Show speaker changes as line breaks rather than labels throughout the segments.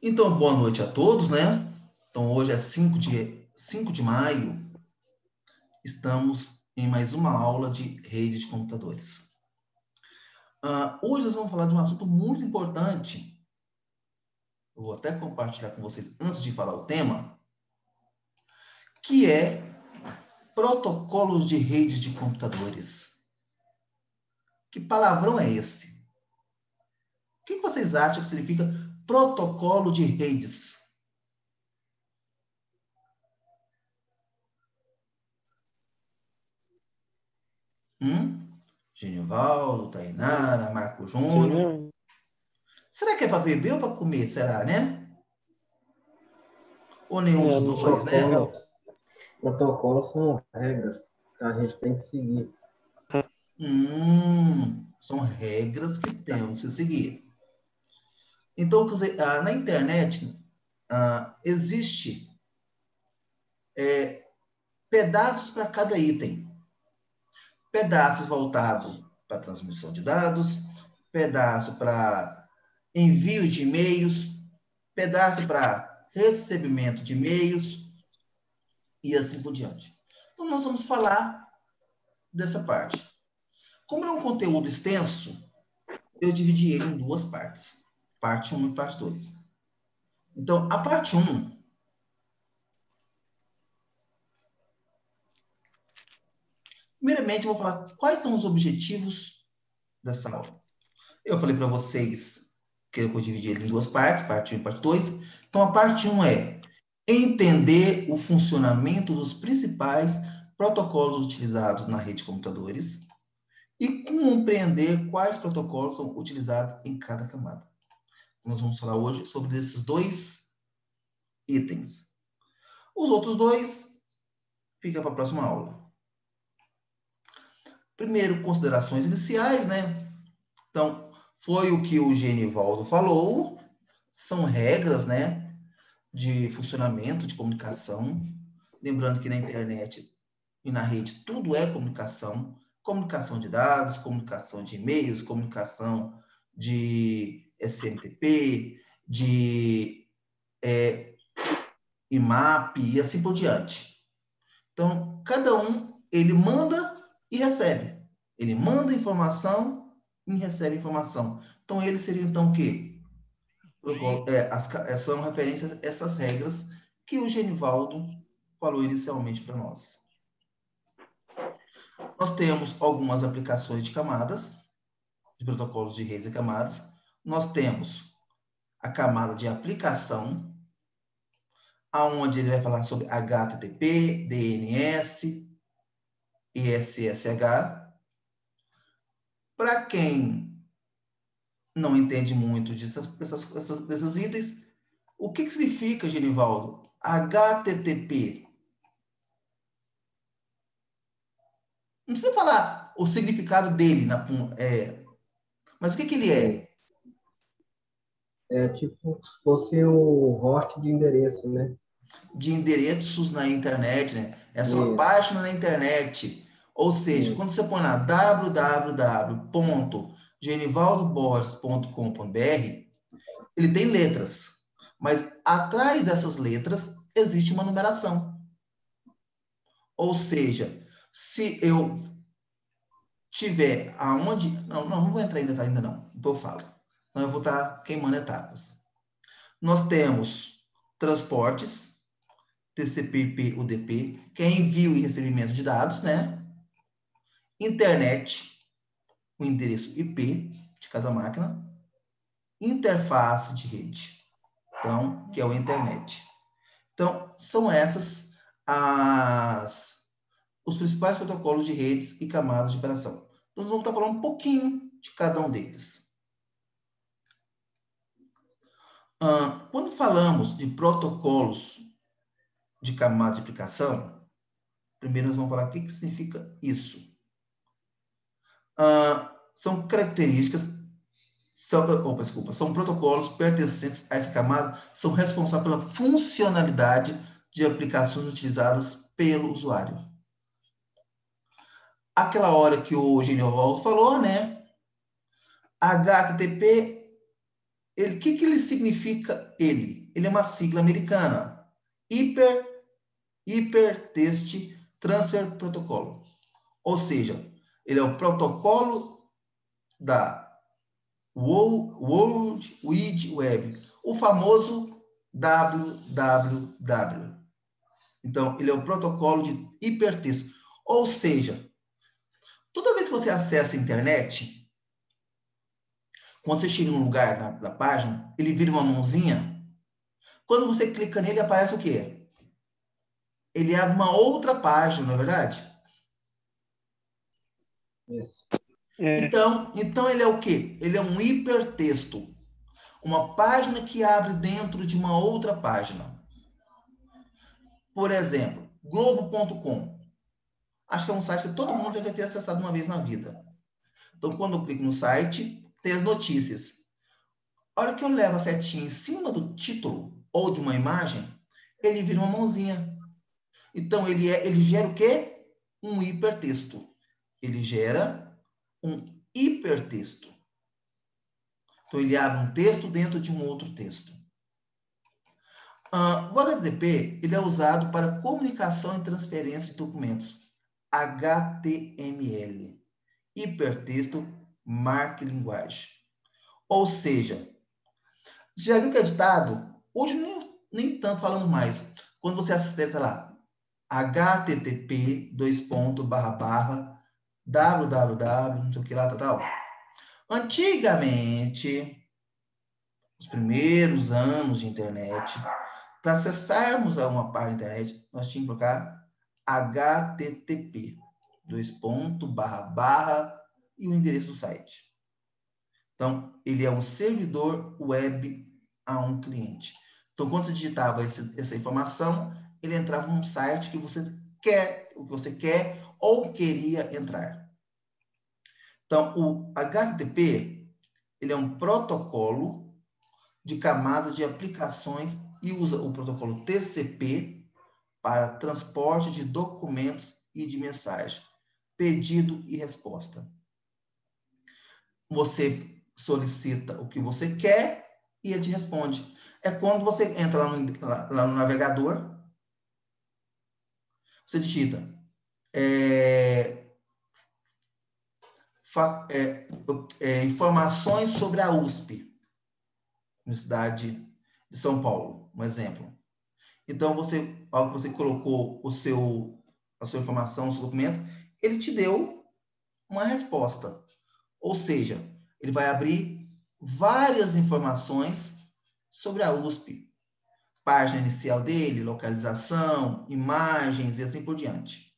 Então, boa noite a todos, né? Então, hoje é 5 de maio, estamos em mais uma aula de rede de computadores. Hoje nós vamos falar de um assunto muito importante. Eu vou até compartilhar com vocês antes de falar o tema, que é protocolos de rede de computadores. Que palavrão é esse? O que vocês acham que significa protocolo de redes? Genivaldo, Tainara, Marco Júnior.
Sim,
Será que é para beber ou para comer? Será, né? Ou nenhum dos
não
dois,
sei.
né?
Protocolos são regras que a gente tem que seguir.
São regras que temos que seguir. Então, quer dizer, na internet existe pedaços para cada item. Pedaços voltados para transmissão de dados, pedaço para envio de e-mails, pedaço para recebimento de e-mails e assim por diante. Então, nós vamos falar dessa parte. Como é um conteúdo extenso, eu dividi ele em duas partes. Parte 1 e parte 2. Então, a parte 1, primeiramente eu vou falar quais são os objetivos dessa aula. Eu falei para vocês que eu vou dividir ele em duas partes, parte 1 e parte 2. Então, a parte 1 é entender o funcionamento dos principais protocolos utilizados na rede de computadores e compreender quais protocolos são utilizados em cada camada. Nós vamos falar hoje sobre esses dois itens. Os outros dois fica para a próxima aula. Primeiro, considerações iniciais, né? Então, foi o que o Genivaldo falou, são regras, né, de funcionamento, de comunicação. Lembrando que na internet e na rede tudo é comunicação, comunicação de dados, comunicação de e-mails, comunicação de SMTP, de IMAP e assim por diante. Então, cada um, ele manda e recebe. Ele manda informação e recebe informação. Então, ele seria, então, o quê? São referências a essas regras que o Genivaldo falou inicialmente para nós. Nós temos algumas aplicações de camadas, de protocolos de redes e camadas. Nós temos a camada de aplicação, aonde ele vai falar sobre HTTP, DNS e SSH. Para quem não entende muito desses itens, o que significa, Genivaldo? HTTP. Não precisa falar o significado dele, mas o que ele é?
É tipo se fosse o host de endereço, né?
De endereços na internet, né? É a sua
Isso,
página na internet. Ou seja, quando você põe lá www.genivaldoborges.com.br, ele tem letras, mas atrás dessas letras existe uma numeração. Ou seja, se eu tiver aonde... Não vou entrar ainda não. Então eu falo. Então eu vou estar queimando etapas. Nós temos transportes, TCP/IP, UDP, que é envio e recebimento de dados, né? Internet, o endereço IP de cada máquina. Interface de rede, então, que é o internet. Então, são essas os principais protocolos de redes e camadas de operação. Então, nós vamos estar falando um pouquinho de cada um deles. Quando falamos de protocolos de camada de aplicação, primeiro nós vamos falar o que significa isso. São características, são protocolos pertencentes a essa camada, são responsáveis pela funcionalidade de aplicações utilizadas pelo usuário. Aquela hora que o Genivaldo falou, né? HTTP que ele significa ele? Ele é uma sigla americana. Hypertext Transfer Protocol. Ou seja, ele é o protocolo da World Wide Web, o famoso www. Então, ele é o protocolo de hipertexto. Ou seja, toda vez que você acessa a internet, quando você chega num lugar da página, ele vira uma mãozinha. Quando você clica nele, aparece o quê? Ele abre uma outra página, não é verdade?
Isso.
Então ele é o quê? Ele é um hipertexto. Uma página que abre dentro de uma outra página. Por exemplo, globo.com. Acho que é um site que todo mundo já deve ter acessado uma vez na vida. Então, quando eu clico no site, tem as notícias. A hora que eu levo a setinha em cima do título ou de uma imagem, ele vira uma mãozinha. Então, ele gera o quê? Um hipertexto. Ele gera um hipertexto. Então, ele abre um texto dentro de um outro texto. O HTTP ele é usado para comunicação e transferência de documentos. HTML. Hipertexto Mark Linguagem. Ou seja, você já viu que é ditado? Hoje nem tanto falando mais. Quando você acessa lá, http www, não sei o que lá, tal. Antigamente, os primeiros anos de internet, para acessarmos a uma página da internet, nós tínhamos que colocar http e o endereço do site. Então, ele é um servidor web a um cliente. Então, quando você digitava essa informação, ele entrava num site que você quer ou queria entrar. Então, o HTTP, ele é um protocolo de camadas de aplicações e usa o protocolo TCP para transporte de documentos e de mensagem, pedido e resposta. Você solicita o que você quer e ele te responde. É quando você entra lá no navegador, você digita informações sobre a USP, Universidade de São Paulo, um exemplo. Então, ao que você colocou a sua informação, o seu documento, ele te deu uma resposta. Ou seja, ele vai abrir várias informações sobre a USP. Página inicial dele, localização, imagens e assim por diante.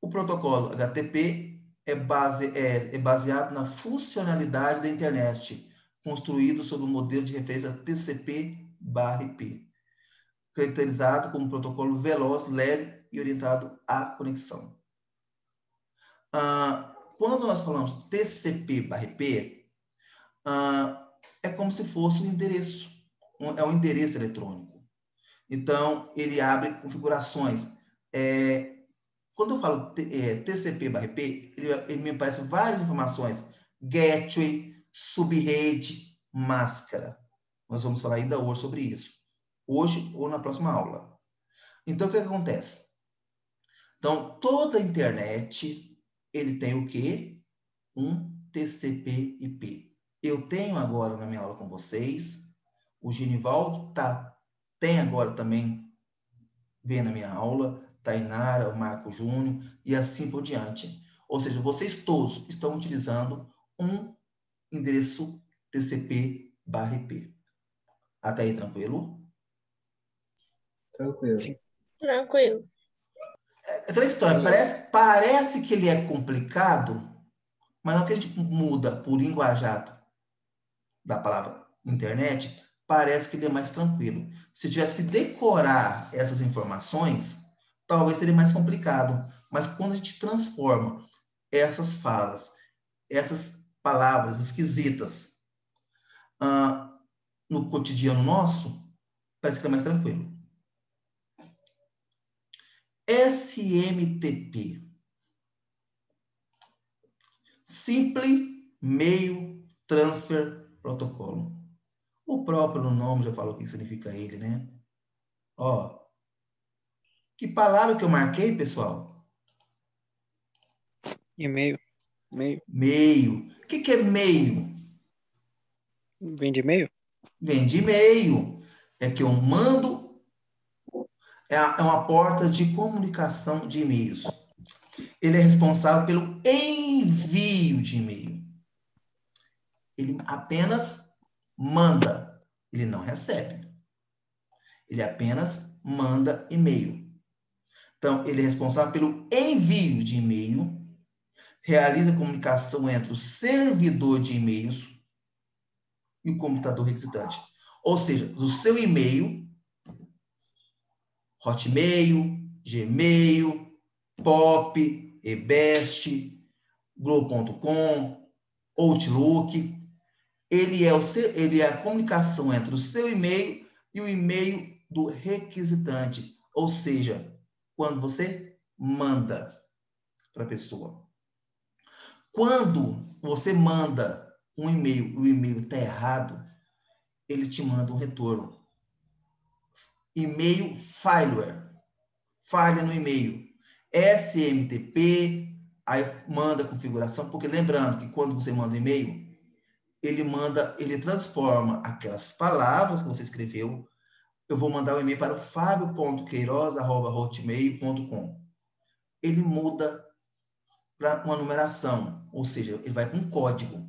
O protocolo HTTP é baseado na funcionalidade da internet, construído sob o modelo de referência TCP/IP, caracterizado como um protocolo veloz, leve e orientado à conexão. Quando nós falamos TCP/IP, é como se fosse um endereço, é um endereço eletrônico. Então, ele abre configurações. Quando eu falo TCP/IP, ele me aparece várias informações. Gateway, subrede, máscara. Nós vamos falar ainda hoje sobre isso. Hoje ou na próxima aula. Então, o que acontece? Então, toda a internet, ele tem o quê? Um TCP/IP. Eu tenho agora na minha aula com vocês, o Genivaldo tem agora também, vendo a minha aula, Tainara, o Marco Júnior e assim por diante. Ou seja, vocês todos estão utilizando um endereço TCP/IP. Até aí, tranquilo?
Tranquilo.
Sim. Tranquilo.
Aquela história, parece que ele é complicado, mas não que a gente muda por linguajar da palavra internet, parece que ele é mais tranquilo. Se tivesse que decorar essas informações, talvez seria mais complicado. Mas quando a gente transforma essas falas, essas palavras esquisitas no cotidiano nosso, parece que é mais tranquilo. SMTP. Simple Mail Transfer Protocol. O próprio nome já falou o que significa ele, né? Ó, que palavra que eu marquei, pessoal?
E-mail. Meio.
Meio. O que é meio?
Vem de e-mail?
Vem de e-mail. É que eu mando, é uma porta de comunicação de e-mails. Ele é responsável pelo envio de e-mail. Ele apenas manda, ele não recebe. Ele apenas manda e-mail. Então, ele é responsável pelo envio de e-mail, realiza a comunicação entre o servidor de e-mails e o computador requisitante. Ou seja, do seu e-mail, Hotmail, Gmail, Pop, eBest, Globo.com, Outlook, ele é a comunicação entre o seu e-mail e o e-mail do requisitante. Ou seja, quando você manda para a pessoa. Quando você manda um e-mail e o e-mail está errado, ele te manda um retorno. E-mail failure. Falha no e-mail. SMTP, aí manda a configuração, porque lembrando que quando você manda um e-mail, ele transforma aquelas palavras que você escreveu. Eu vou mandar um e-mail para o fabio.queiroz@hotmail.com. Ele muda para uma numeração, ou seja, ele vai com um código.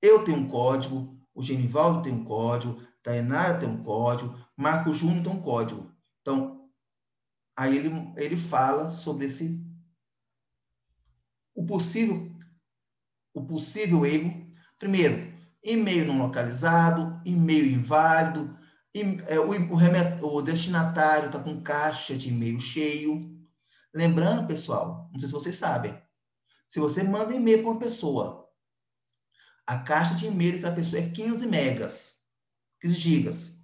Eu tenho um código, o Genivaldo tem um código, Tainara tem um código, Marco Júnior tem um código. Então, aí ele fala sobre o possível erro. Primeiro, e-mail não localizado, e-mail inválido, o destinatário está com caixa de e-mail cheio. Lembrando, pessoal, não sei se vocês sabem, se você manda e-mail para uma pessoa, a caixa de e-mail daquela pessoa é 15 megas, 15 gigas.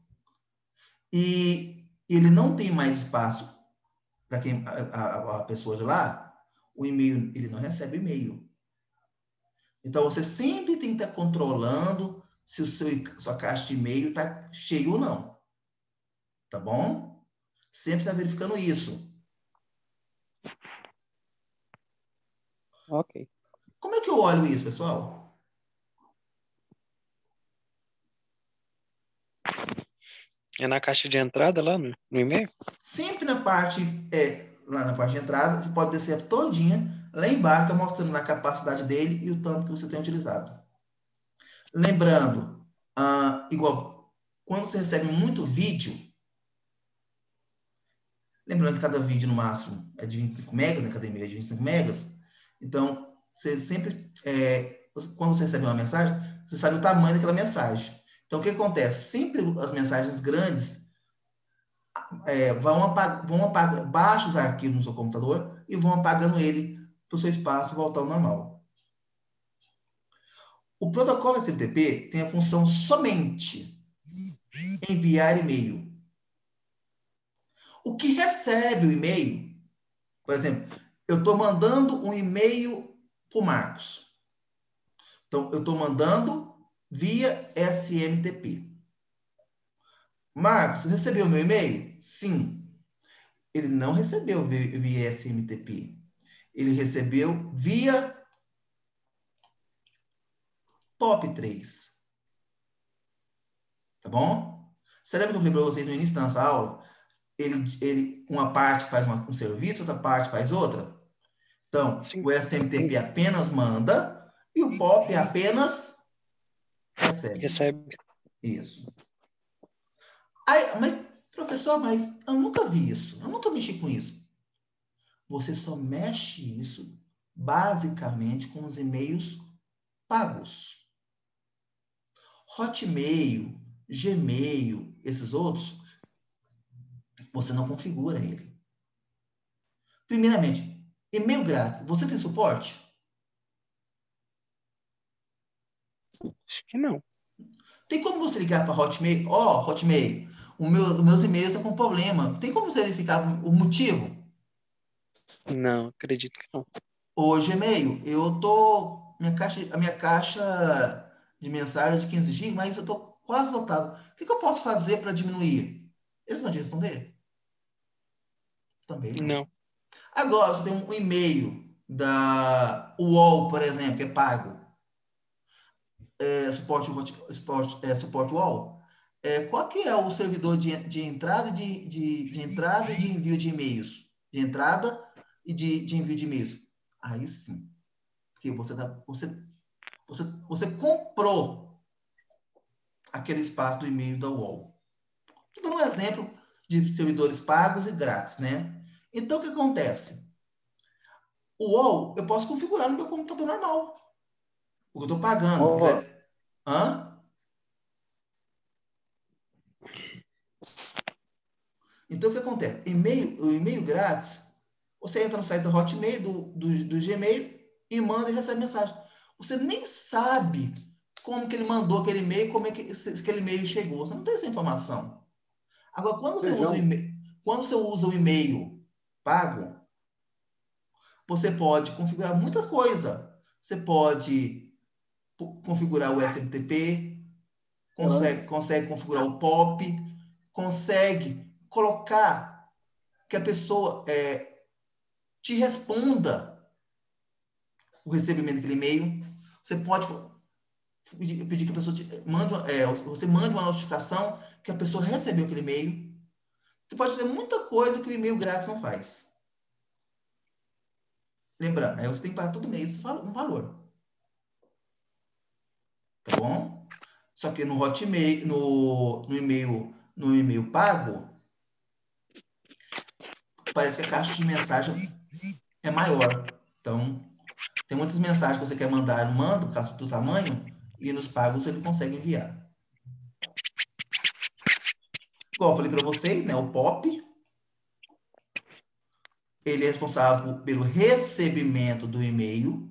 E ele não tem mais espaço para quem a pessoa de lá, o e-mail, ele não recebe e-mail. Então, você sempre tem que estar controlando se sua caixa de e-mail está cheia ou não. Tá bom? Sempre está verificando isso.
Ok.
Como é que eu olho isso, pessoal?
É na caixa de entrada lá no e-mail?
Sempre na parte, lá na parte de entrada, você pode descer todinha. Lá embaixo está mostrando a capacidade dele e o tanto que você tem utilizado. Lembrando, igual, quando você recebe muito vídeo, lembrando que cada vídeo no máximo é de 25 megas, né? Cada e-mail é de 25 megas. Então, você sempre, quando você recebe uma mensagem, você sabe o tamanho daquela mensagem. Então, o que acontece? Sempre as mensagens grandes vão apagar, baixa os arquivos no seu computador e vão apagando ele para o seu espaço voltar ao normal. O protocolo SMTP tem a função somente enviar e-mail. O que recebe o e-mail, por exemplo, eu estou mandando um e-mail para o Marcos. Então, eu estou mandando via SMTP. Marcos, recebeu meu e-mail? Sim. Ele não recebeu via SMTP. Ele recebeu via POP3. Tá bom? Você lembra que eu falei para vocês no início da nossa aula? Uma parte faz um serviço, outra parte faz outra. Então,
Sim.
o SMTP apenas manda e o POP apenas recebe.
Recebe.
Isso. Aí, mas, professor, mas eu nunca vi isso. Eu nunca mexi com isso. Você só mexe isso basicamente com os e-mails pagos. Hotmail, Gmail, esses outros, você não configura ele. Primeiramente, e-mail grátis. Você tem suporte?
Acho que não.
Tem como você ligar para Hotmail? Hotmail, os meus e-mails estão com problema. Tem como você verificar o motivo?
Não, acredito que não.
Ô, Gmail, a minha caixa de mensagem de 15 GB, mas eu estou quase lotado. O que eu posso fazer para diminuir? Eles vão te responder? Também não.
Não.
Agora, você tem um e-mail da UOL, por exemplo, que é pago. Suporte UOL. Qual que é o servidor de entrada, de entrada e de envio de e-mails? De entrada e de envio de e-mails. Aí sim. Porque você comprou aquele espaço do e-mail da UOL. Estou dando um exemplo de servidores pagos e grátis, né? Então, o que acontece? O UOL eu posso configurar no meu computador normal. O que eu estou pagando.
Ó,
Hã? Então, o que acontece? O e-mail grátis, você entra no site do Hotmail, do Gmail, e manda e recebe mensagem. Você nem sabe como que ele mandou aquele e-mail, como é que aquele e-mail chegou. Você não tem essa informação. Agora,
Feijão.
quando você usa o e-mail pago, você pode configurar muita coisa. Você pode configurar o SMTP,
Antes.
consegue configurar o POP, consegue colocar que a pessoa te responda o recebimento daquele e-mail. Você pode pedir que a pessoa você mande uma notificação que a pessoa recebeu aquele e-mail. Você pode fazer muita coisa que o e-mail grátis não faz. Lembrando, aí você tem que pagar todo mês um valor. Tá bom? Só que no Hotmail, no e-mail pago, parece que a caixa de mensagem é maior. Então, tem muitas mensagens que você quer mandar, manda, por causa do tamanho, e nos pagos ele consegue enviar. Igual eu falei para vocês, né? O POP, ele é responsável pelo recebimento do e-mail.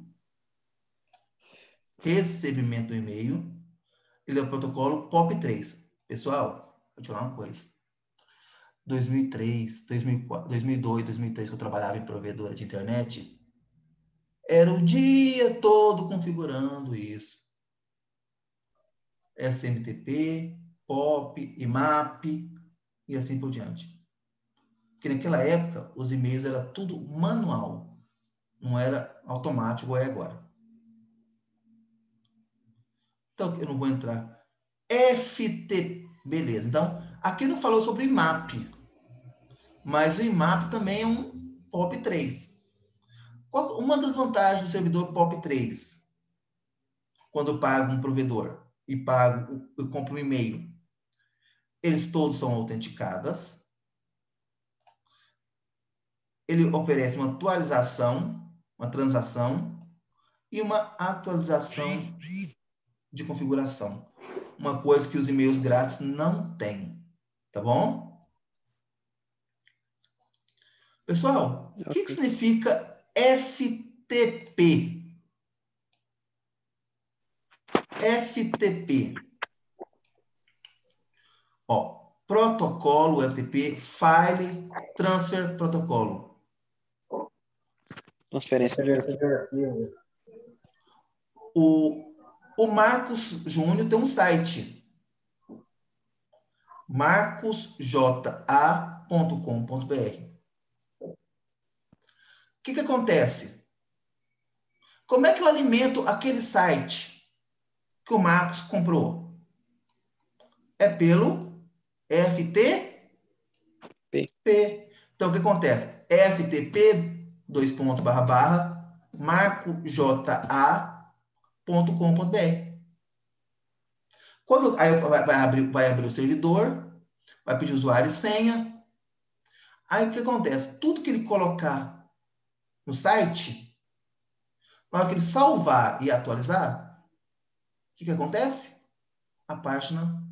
Recebimento do e-mail. Ele é o protocolo POP3. Pessoal, vou te falar uma coisa. 2003, 2004, 2002, 2003, que eu trabalhava em provedora de internet, era o dia todo configurando isso. SMTP, POP, IMAP e assim por diante. Porque naquela época, os e-mails era tudo manual. Não era automático, é agora. Então, eu não vou entrar. FT, beleza. Então, aqui não falou sobre IMAP, mas o IMAP também é um POP3. Uma das vantagens do servidor POP3, quando eu pago um provedor e eu compro um e-mail, eles todos são autenticados. Ele oferece uma atualização, uma transação e uma atualização de configuração. Uma coisa que os e-mails grátis não têm. Tá bom? Pessoal, o que
Ok.
significa FTP? FTP. Ó, protocolo FTP, File Transfer Protocolo.
Transferência de
Transferência
arquivo.
de arquivo.
O Marcos Júnior tem um site, marcosja.com.br. O que acontece? Como é que eu alimento aquele site que o Marcos comprou? É pelo FTP. Então, o que acontece? FTP, marcoja.com.br. Aí vai abrir o servidor, vai pedir usuário e senha. Aí o que acontece? Tudo que ele colocar no site, na hora que ele salvar e atualizar, o que acontece? A página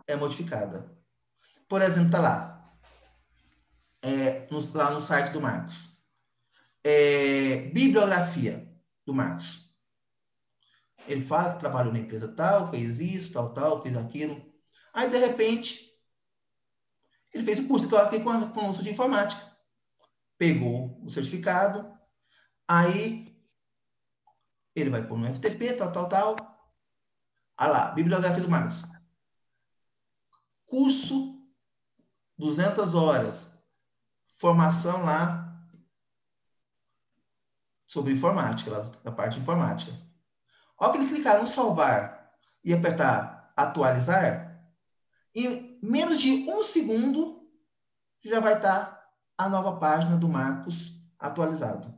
é modificada. Por exemplo, está lá, lá no site do Marcos. Bibliografia do Marcos. Ele fala que trabalhou na empresa tal, fez isso, tal, fez aquilo. Aí, de repente, ele fez o curso que eu aqui com o curso de informática. Pegou o certificado, aí ele vai pôr no FTP, tal. Olha lá, bibliografia do Marcos. Curso, 200 horas. Formação lá sobre informática, lá na parte de informática. Ao que ele clicar no salvar e apertar atualizar, em menos de 1 segundo já vai estar a nova página do Marcos atualizado.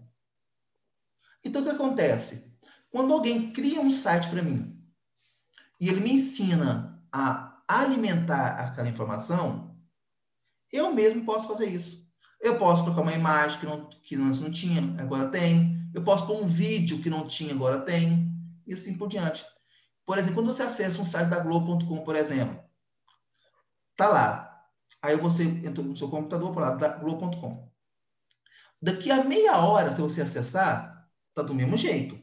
Então, o que acontece? Quando alguém cria um site para mim e ele me ensina a alimentar aquela informação, eu mesmo posso fazer isso. Eu posso colocar uma imagem que antes não tinha, agora tem. Eu posso pôr um vídeo que não tinha, agora tem. E assim por diante. Por exemplo, quando você acessa um site da Globo.com, por exemplo, tá lá. Aí você entra no seu computador, por lá, da Globo.com. Daqui a meia hora, se você acessar, tá do mesmo jeito.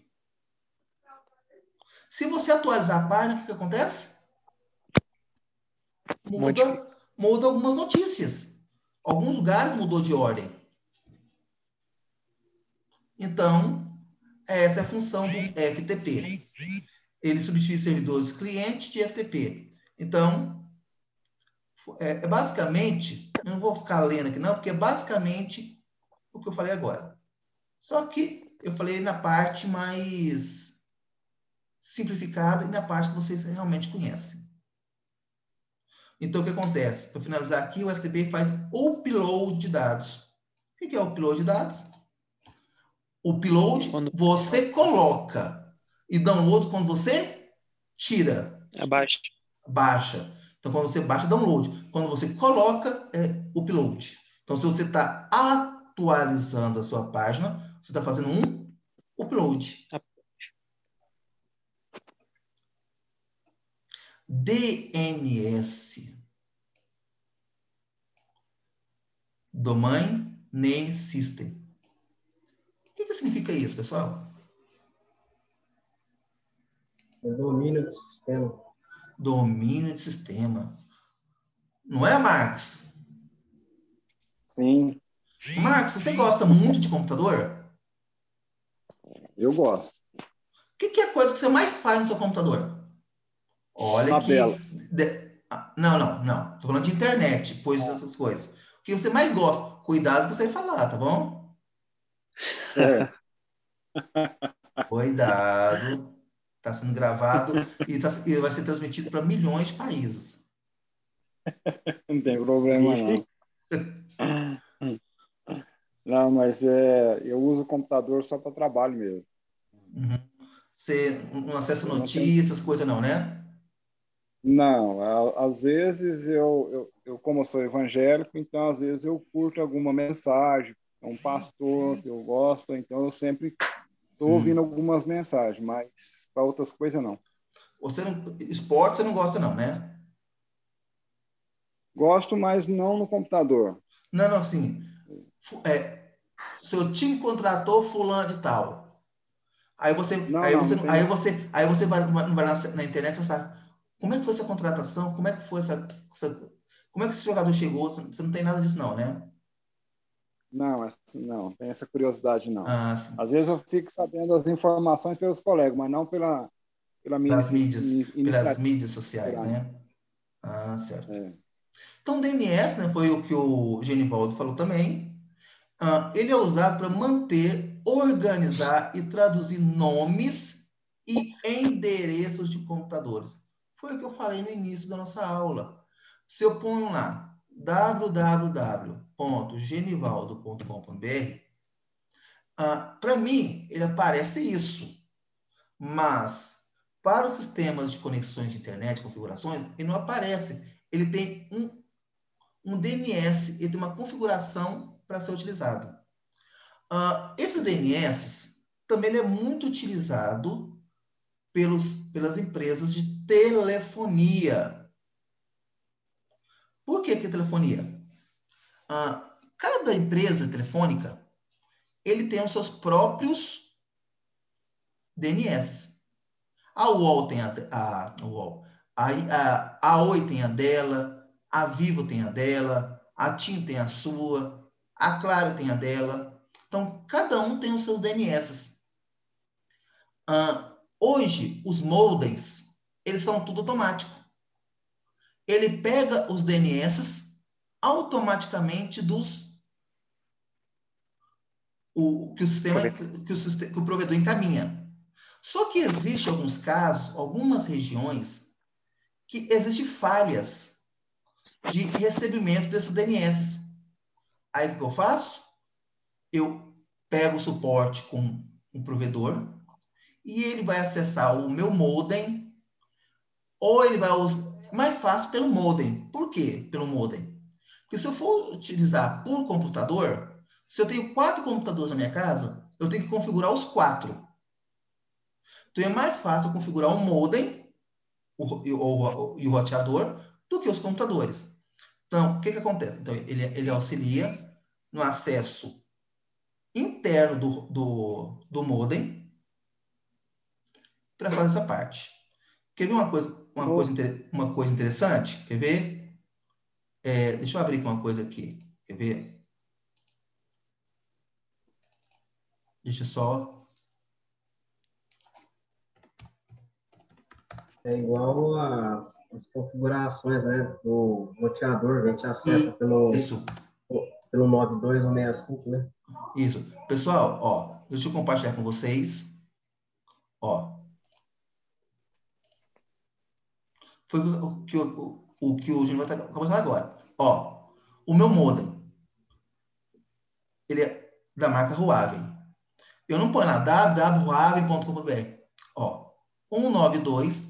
Se você atualizar a página, o que acontece? Muda algumas notícias. Alguns lugares mudou de ordem. Então, essa é a função do FTP. Ele substitui servidores cliente de FTP. Então, basicamente, eu não vou ficar lendo aqui não, porque é basicamente o que eu falei agora. Só que eu falei na parte mais simplificada e na parte que vocês realmente conhecem. Então, o que acontece? Para finalizar aqui, o FTP faz upload de dados. O que é upload de dados? Upload, você coloca. E download, quando você tira. Baixa. Então, quando você baixa, download. Quando você coloca, é upload. Então, se você está atualizando a sua página, você está fazendo um upload. DNS. Domain Name System. O que significa isso, pessoal?
Domínio do sistema.
Domínio de sistema. Não é, Marcos?
Sim.
Marcos, você gosta muito de computador?
Eu gosto.
O que é a coisa que você mais faz no seu computador? Olha
Tabela.
Não. Estou falando de internet, coisas, essas coisas. O que você mais gosta? Cuidado com você vai falar, tá bom? Cuidado. Está sendo gravado e vai ser transmitido para milhões de países.
Não tem problema, não. Não, mas eu uso o computador só para trabalho mesmo.
Uhum. Você não acessa notícias, essas coisas não, né?
Não, às vezes eu como sou evangélico, então às vezes eu curto alguma mensagem, um pastor que eu gosto, então eu sempre estou ouvindo algumas mensagens, mas para outras coisas não.
Esporte você não gosta não, né?
Gosto, mas não no computador.
Não, assim, seu time contratou fulano de tal. Aí você vai na internet e fala, como é que foi essa contratação? Como é que foi como é que esse jogador chegou? Você não tem nada disso não, né?
Não, tem essa curiosidade não.
Sim.
Às vezes eu fico sabendo as informações pelos colegas, mas não pela minha
pelas mídias sociais, né? Certo. Então, DNS, né, foi o que o Genivaldo falou também. Ele é usado para manter, organizar e traduzir nomes e endereços de computadores. Foi o que eu falei no início da nossa aula. Se eu ponho lá www.genivaldo.com.br, para mim, ele aparece isso. Mas, para os sistemas de conexões de internet, configurações, ele não aparece. Ele tem um DNS, ele tem uma configuração para ser utilizado. Esses DNS também é muito utilizado pelas empresas de telefonia. Por que telefonia? Cada empresa telefônica ele tem os seus próprios DNS. A UOL tem a Oi tem a dela, a Vivo tem a dela, a TIM tem a sua, a Claro tem a dela. Então, cada um tem os seus DNS. Hoje, os modems, eles são tudo automático. Ele pega os DNS automaticamente que o provedor encaminha. Só que existe alguns casos, algumas regiões, que existem falhas de recebimento desses DNS. Aí o que eu faço? Eu pego o suporte com o provedor e ele vai acessar o meu modem, ou ele vai usar mais fácil pelo modem. Por quê? Pelo modem. Porque se eu for utilizar por computador, se eu tenho 4 computadores na minha casa, eu tenho que configurar os 4. Então é mais fácil configurar um modem e o roteador do que os computadores. Então, o que acontece? Então, ele auxilia no acesso interno do modem para fazer essa parte. Quer ver uma coisa interessante? Quer ver? Deixa eu abrir uma coisa aqui. Quer ver? Deixa só.
É igual as configurações, né, do roteador, a gente acessa pelo
Isso.
92165, né?
Isso. Pessoal, ó, deixa eu compartilhar com vocês. Ó. Foi o que o Júnior vai estar conversando agora. Ó, o meu modem, ele é da marca Huawei. Eu não ponho lá www.huawei.com.br. Ó, 192,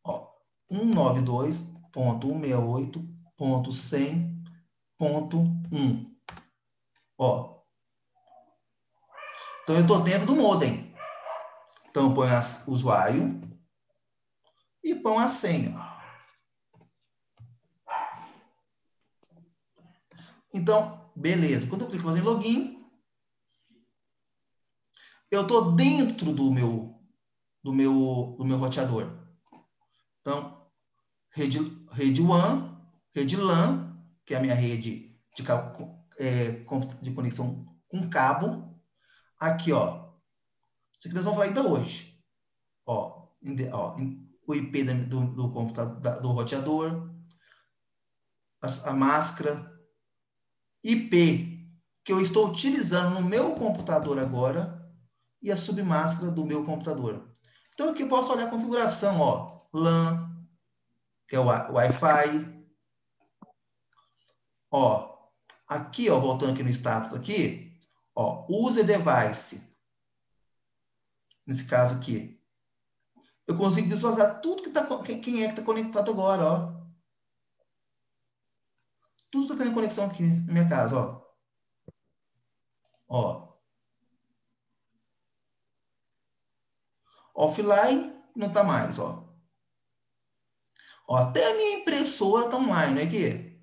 ó, 192.168.100.1. Ó. Então eu estou dentro do modem. Então eu ponho o usuário e ponho a senha. Então, beleza. Quando eu clico em login, eu estou dentro do meu roteador. Então, rede WAN, rede LAN, que é a minha rede de conexão com cabo. Aqui, ó. Isso aqui nós vamos falar ainda hoje. Ó, o IP do computador, do roteador, a máscara, IP que eu estou utilizando no meu computador agora e a submáscara do meu computador. Então, aqui eu posso olhar a configuração, ó. LAN, que é o Wi-Fi. Ó, aqui, ó, voltando aqui no status aqui, ó, user device. Nesse caso aqui. Eu consigo visualizar tudo que tá, quem é que está conectado agora, ó. Tudo está tendo conexão aqui na minha casa, ó. Ó. Offline, não tá mais, ó. Ó, até a minha impressora tá online, não é aqui?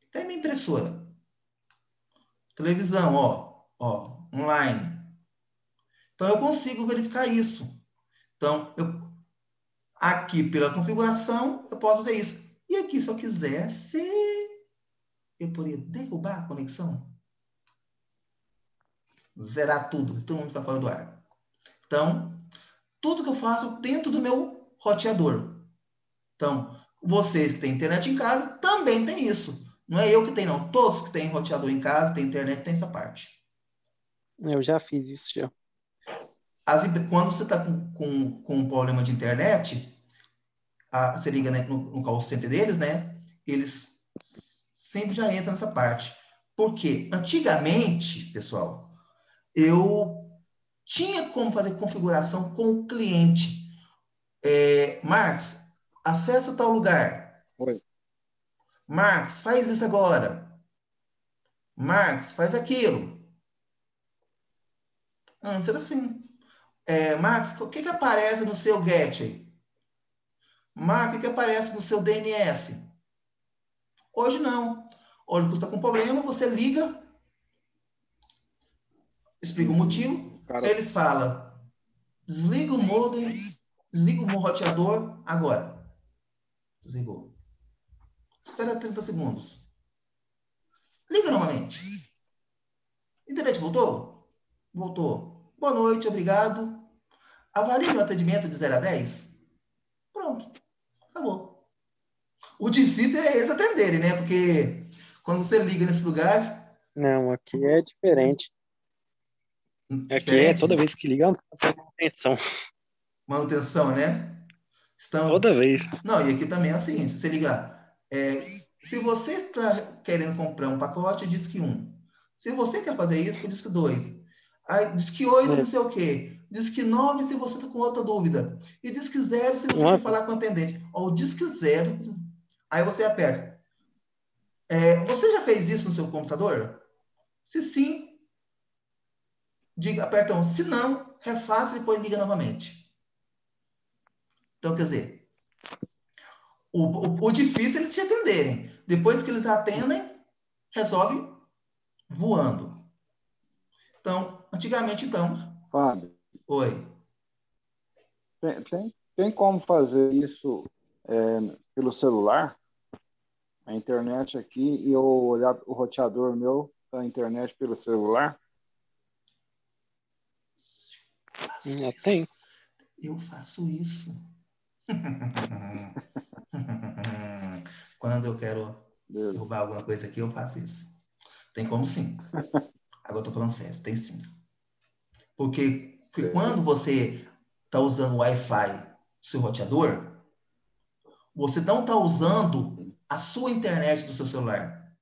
Até a minha impressora. Televisão, ó, online. Então, eu consigo verificar isso. Então, aqui, pela configuração, eu posso fazer isso. E aqui, se eu quisesse, eu poderia derrubar a conexão. Zerar tudo. Todo mundo fica fora do ar. Então, tudo que eu faço dentro do meu roteador. Então, vocês que têm internet em casa, também tem isso. Não é eu que tenho, não. Todos que têm roteador em casa, têm internet, tem essa parte.
Eu já fiz isso já.
Quando você está com um problema de internet, você liga, né, no call center deles, né? Eles sempre já entram nessa parte. Porque antigamente, pessoal, eu tinha como fazer configuração com o cliente. Marcos, acessa tal lugar.
Oi.
Marcos, faz isso agora. Marcos, faz aquilo. Serafim. Marcos, o que aparece no seu gateway? Marcos, o que aparece no seu DNS? Hoje não. Hoje você está com problema, você liga, explica o motivo,
Cara,
eles falam, desliga o modem, desliga o roteador agora. Desligou. Espera 30 segundos. Liga novamente. Internet voltou? Voltou. Boa noite, obrigado. Avalie meu atendimento de 0 a 10. Pronto. Acabou. O difícil é eles atenderem, né? Porque quando você liga nesses lugares...
Não, aqui é diferente. Aqui é
Diferente?
toda vez que liga, atenção.
Manutenção, né? Estão...
Toda vez.
Não, e aqui também é assim. Se você ligar... se você está querendo comprar um pacote, diz que 1. Se você quer fazer isso, diz que 2. Aí, diz que 8, não sei o quê. Diz que 9 se você está com outra dúvida. E diz que 0 se você quer falar com o atendente. Ou diz que 0. Aí você aperta. Você já fez isso no seu computador? Se sim, aperta 1. Se não, refaça e depois liga novamente. Então, quer dizer, o difícil é eles te atenderem. Depois que eles atendem, resolve voando. Então, antigamente, então...
Fábio,
Oi.
tem como fazer isso pelo celular? A internet aqui e eu olhar o roteador meu da internet pelo celular?
Tem.
Eu faço isso. Quando eu quero derrubar alguma coisa aqui, eu faço isso. Tem como sim. Agora eu tô falando sério, tem sim. Porque quando você está usando o Wi-Fi do seu roteador, você não está usando a sua internet do seu celular.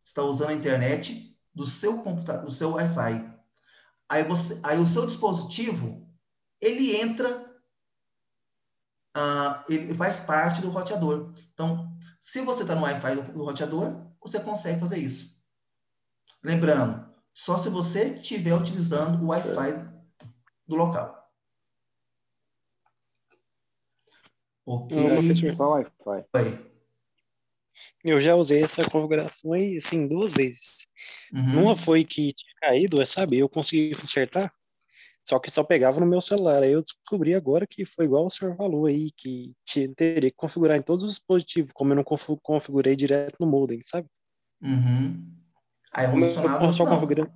Você está usando a internet do seu computador, do seu Wi-Fi. Aí o seu dispositivo, ele entra, ele faz parte do roteador. Então, se você está no Wi-Fi do roteador, você consegue fazer isso. Lembrando, só se você estiver utilizando o Wi-Fi do local. Ok?
Professor,
Só Wi-Fi.
Oi.
eu já usei essa configuração aí, assim, 2 vezes. Numa
Uhum.
foi que tinha caído, sabe? Eu consegui consertar, só que só pegava no meu celular. Aí eu descobri agora que foi igual o senhor falou aí, que teria que configurar em todos os dispositivos, como eu não configurei direto no modem, sabe?
Uhum. Aí um
Como eu
funcionava, outros
só
não.
configurei no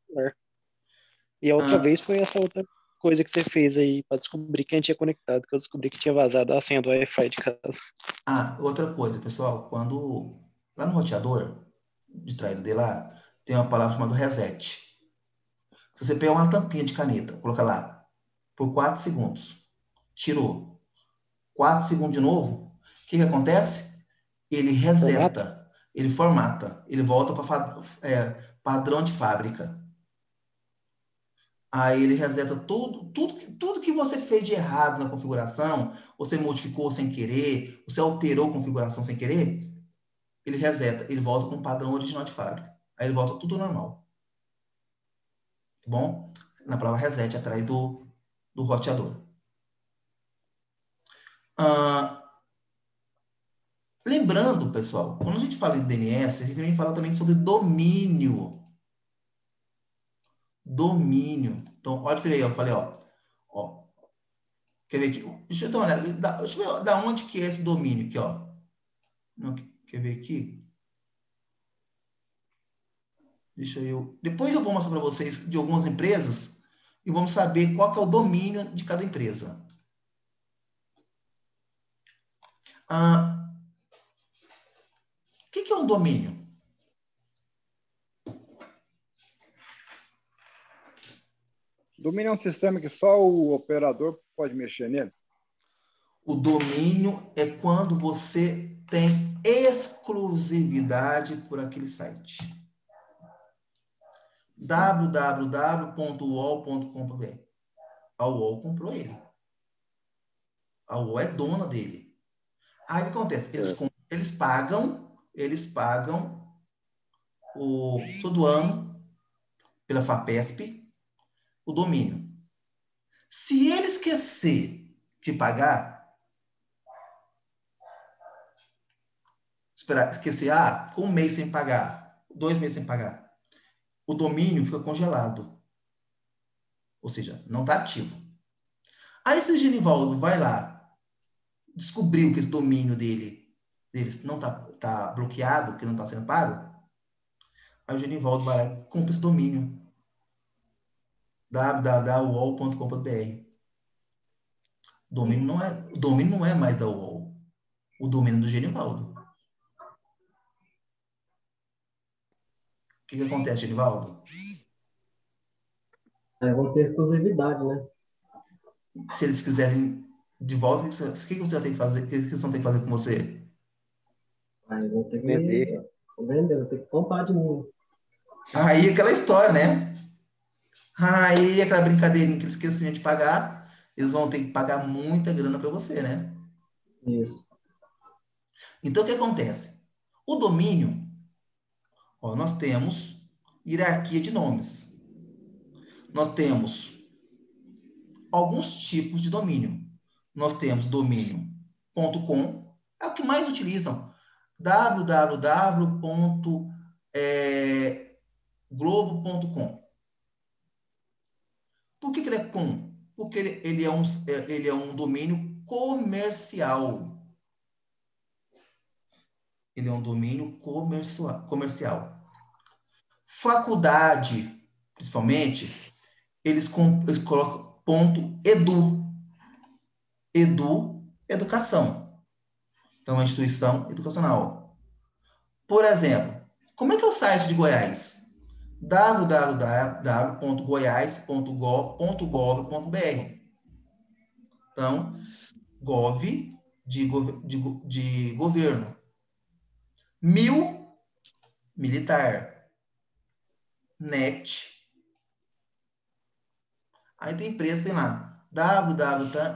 celular. E a outra
Ah,
vez foi essa outra coisa que você fez aí, para descobrir quem tinha conectado, que eu descobri que tinha vazado a senha do Wi-Fi de casa.
outra coisa, pessoal. Quando lá no roteador, distraído de lá, tem uma palavra chamada reset. Se você pegar uma tampinha de caneta, coloca lá por 4 segundos, tirou 4 segundos de novo, o que acontece? Ele
Formato?
reseta, ele formata, ele volta para padrão de fábrica. Aí ele reseta tudo que você fez de errado na configuração, você modificou sem querer, você alterou a configuração sem querer, ele reseta, ele volta com o padrão original de fábrica. Aí ele volta tudo normal. Tá bom? Na palavra reset, atrás do roteador. Ah, lembrando, pessoal, quando a gente fala de DNS, a gente também fala também sobre domínio. Domínio. Então, olha pra você ver aí, eu falei, ó. Quer ver aqui? Deixa eu dar uma olhada. Deixa eu ver da onde que é esse domínio aqui, ó. Não, quer ver aqui? Deixa eu. Depois eu vou mostrar para vocês de algumas empresas e vamos saber qual que é o domínio de cada empresa. O que é um domínio?
Domínio é um sistema que só o operador pode mexer nele?
O domínio é quando você tem exclusividade por aquele site. www.uol.com.br. A UOL comprou ele. A UOL é dona dele. Aí o que acontece? Eles pagam todo ano pela FAPESP o domínio. Se ele esquecer de pagar, esquecer, ficou 1 mês sem pagar, 2 meses sem pagar, o domínio fica congelado. Ou seja, não está ativo. Aí se o Genivaldo vai lá, descobriu que esse domínio deles não tá bloqueado, que não está sendo pago, aí o Genivaldo vai lá e compra esse domínio. www.uol.com.br. O domínio não é mais da UOL. O domínio é do Genivaldo. O que acontece, Genivaldo?
Vão ter exclusividade, né?
Se eles quiserem de volta, o que você vai ter que fazer? O que eles vão ter que fazer com você?
Aí vão ter que
Vender.
vender, vão ter que comprar de mim.
Aí aquela história, né? Aí aquela brincadeirinha que eles esqueciam de pagar, eles vão ter que pagar muita grana para você, né?
Isso.
Então, o que acontece? O domínio, ó, nós temos hierarquia de nomes. Nós temos alguns tipos de domínio. Nós temos domínio.com, é o que mais utilizam. www.globo.com. Por que ele é com? Porque ele é um domínio comercial. Ele é um domínio comercial. Faculdade, principalmente, eles colocam .edu. Edu, educação. Então, é uma instituição educacional. Por exemplo, como é que é o site de Goiás? www.goiás.gov.br. Então, gov de governo. Militar. Net. Aí tem empresa, tem lá.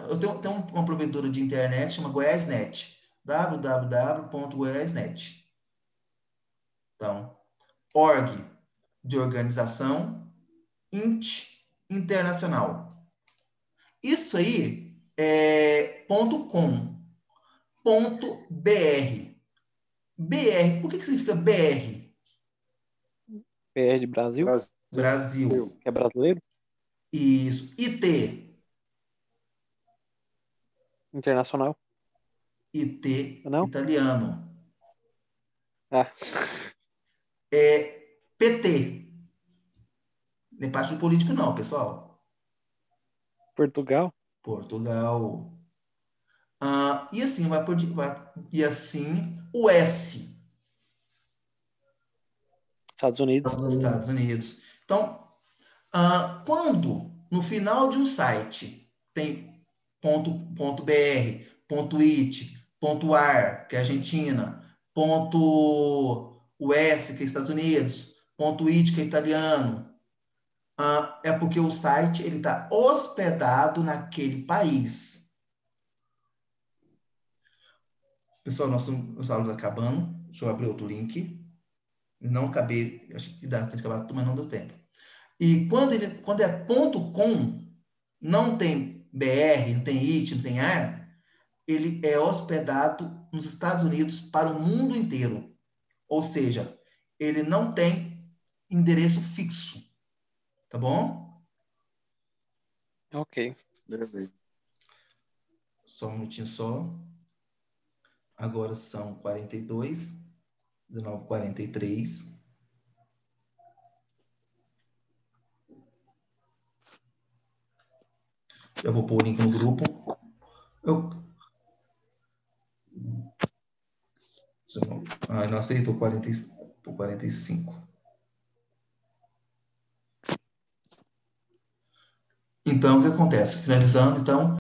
Eu tenho uma provedora de internet, chama GoiásNet. www.goiásnet. Então, org de organização, internacional. Isso aí é .com, .br. BR, por que significa BR?
PR de Brasil,
Brasil.
que é brasileiro,
Isso. IT.
internacional,
IT,
não?
italiano.
Ah,
PT. Não é partido político não, pessoal.
Portugal,
Portugal. E assim e assim o S.
Estados Unidos,
Estados Unidos. Então, quando no final de um site tem .br, .it, .ar, que é Argentina, .us, que é Estados Unidos, .it, que é italiano, é porque o site ele está hospedado naquele país. Pessoal, nosso aula está acabando. Deixa eu abrir outro link. Não acabei, acho que dá para acabar tudo, mas não deu tempo. E quando é .com, não tem BR, não tem IT, não tem AR, ele é hospedado nos Estados Unidos para o mundo inteiro. Ou seja, ele não tem endereço fixo. Tá bom?
ok.
Só um minutinho só. Agora são 42, 19h43. Eu vou pôr o link no grupo. Não aceitou 45. Então, o que acontece? Finalizando, então,